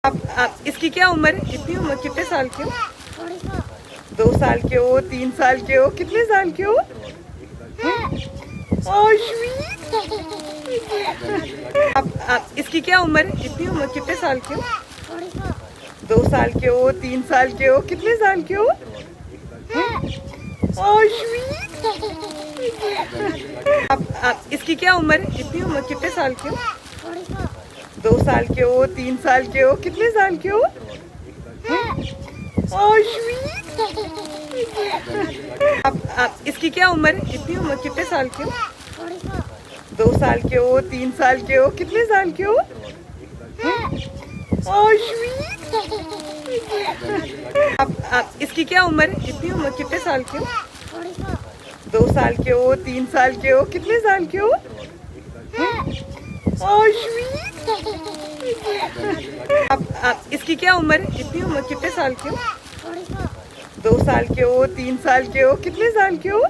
आप इसकी क्या उम्र है? कितनी उम्र, कितने साल के हो? 2 साल के हो, 3 साल के हो, कितने साल के हो? आप इसकी क्या उम्र है? कितनी उम्र, कितने साल के हो? 2 साल के हो, 3 साल के हो, कितने साल के हो? आप इसकी क्या उम्र है? कितनी उम्र, कितने साल के हो? 2 साल के हो, 3 साल के हो, कितने साल के हो? आप इसकी क्या उम्र है? कितनी उम्र, कितने साल के हो? 2 साल के हो, 3 साल के हो, कितने साल के हो? आप इसकी क्या उम्र है? कितनी उम्र, कितने साल के हो? 2 साल के हो, 3 साल के हो, कितने साल के हो? आप इसकी क्या उम्र है? कितनी उम्र, कितने साल के हो? 2 साल के हो, 3 साल के हो, कितने साल के हो?